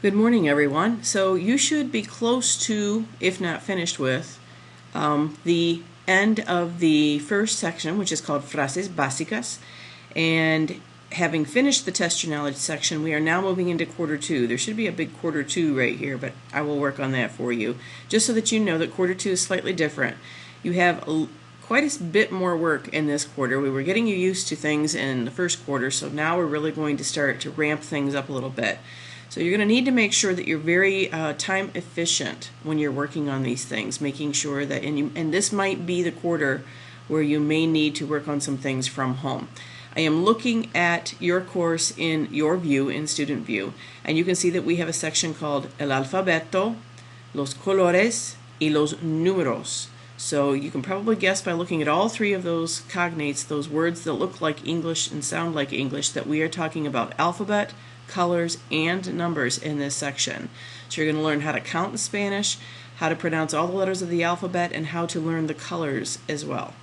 Good morning, everyone. So you should be close to, if not finished with, the end of the first section, which is called Frases Básicas. And having finished the Test Your Knowledge section, we are now moving into quarter two. There should be a big quarter two right here, but I will work on that for you, just so that you know that quarter two is slightly different. You have quite a bit more work in this quarter. We were getting you used to things in the first quarter, so now we're really going to start to ramp things up a little bit. So you're going to need to make sure that you're very time efficient when you're working on these things, making sure that, and this might be the quarter where you may need to work on some things from home. I am looking at your course in your view, in student view, and you can see that we have a section called El Alfabeto, Los Colores, y Los Números. So you can probably guess by looking at all three of those cognates, those words that look like English and sound like English, that we are talking about alphabet, colors, and numbers in this section. So you're going to learn how to count in Spanish, how to pronounce all the letters of the alphabet, and how to learn the colors as well.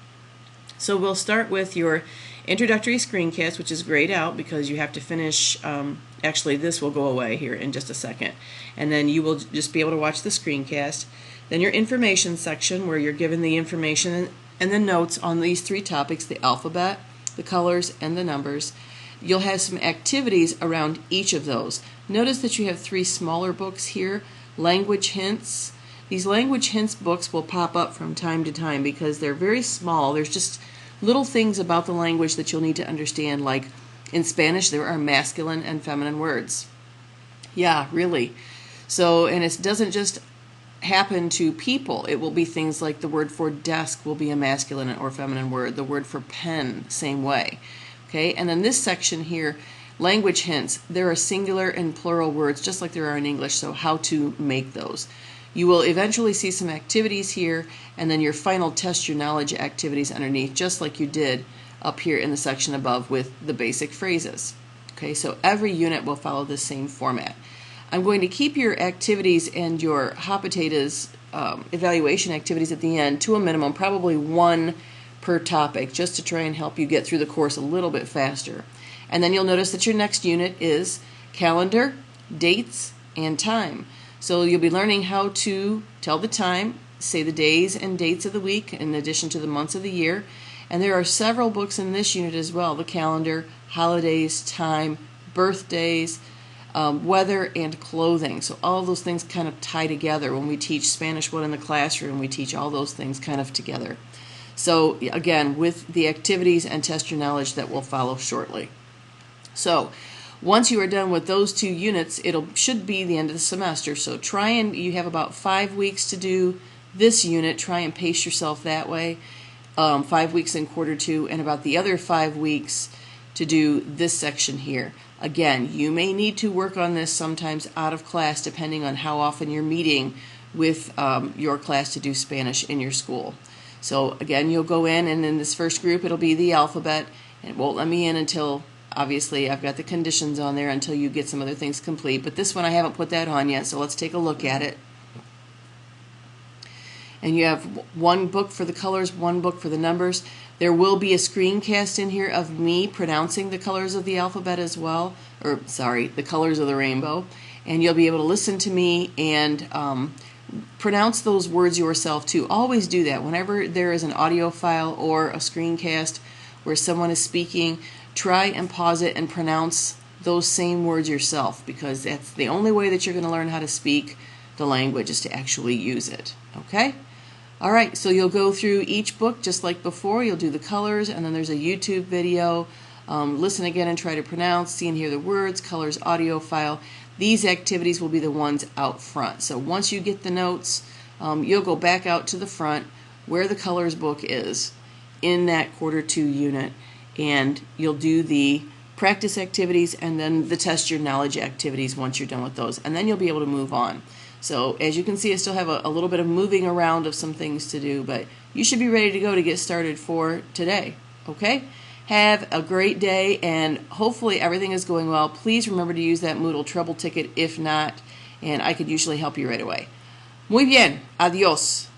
So we'll start with your introductory screencast, which is grayed out because you have to finish, actually this will go away here in just a second, and then you will just be able to watch the screencast. Then your information section, where you're given the information and the notes on these three topics, the alphabet, the colors, and the numbers. You'll have some activities around each of those. Notice that you have three smaller books here, language hints. These language hints books will pop up from time to time because they're very small. There's just little things about the language that you'll need to understand, like in Spanish there are masculine and feminine words. Yeah, really. So, and it doesn't just happen to people. It will be things like the word for desk will be a masculine or feminine word. The word for pen, same way. Okay, and then this section here, language hints, there are singular and plural words just like there are in English, so how to make those. You will eventually see some activities here, and then your final test your knowledge activities underneath, just like you did up here in the section above with the basic phrases. Okay, so every unit will follow the same format. I'm going to keep your activities and your hot potatoes evaluation activities at the end to a minimum, probably one per topic, just to try and help you get through the course a little bit faster. And then you'll notice that your next unit is calendar, dates, and time. So you'll be learning how to tell the time, say the days and dates of the week in addition to the months of the year. And there are several books in this unit as well: the calendar, holidays, time, birthdays, weather, and clothing. So all of those things kind of tie together. When we teach Spanish 1 in the classroom, we teach all those things kind of together. So again, with the activities and test your knowledge that will follow shortly. So once you are done with those two units, should be the end of the semester. So you have about 5 weeks to do this unit. Try and pace yourself that way. 5 weeks in quarter two, and about the other 5 weeks to do this section here. Again, you may need to work on this sometimes out of class, depending on how often you're meeting with your class to do Spanish in your school. So again, you'll go in, and in this first group it'll be the alphabet, and it won't let me in until, obviously I've got the conditions on there, until you get some other things complete. But this one I haven't put that on yet, so let's take a look at it. And you have one book for the colors, one book for the numbers. There will be a screencast in here of me pronouncing the colors of the alphabet as well, or sorry, the colors of the rainbow. And you'll be able to listen to me and pronounce those words yourself too. Always do that. Whenever there is an audio file or a screencast where someone is speaking, try and pause it and pronounce those same words yourself, because that's the only way that you're going to learn how to speak the language, is to actually use it. Okay? Alright, so you'll go through each book just like before. You'll do the colors, and then there's a YouTube video. Listen again and try to pronounce, see and hear the words, colors, audio file. These activities will be the ones out front. So once you get the notes, you'll go back out to the front where the colors book is in that quarter two unit, and you'll do the practice activities and then the test your knowledge activities once you're done with those, and then you'll be able to move on. So as you can see, I still have a little bit of moving around of some things to do, but you should be ready to go to get started for today. Okay? Have a great day, and hopefully everything is going well. Please remember to use that Moodle trouble ticket if not, and I could usually help you right away. Muy bien. Adiós.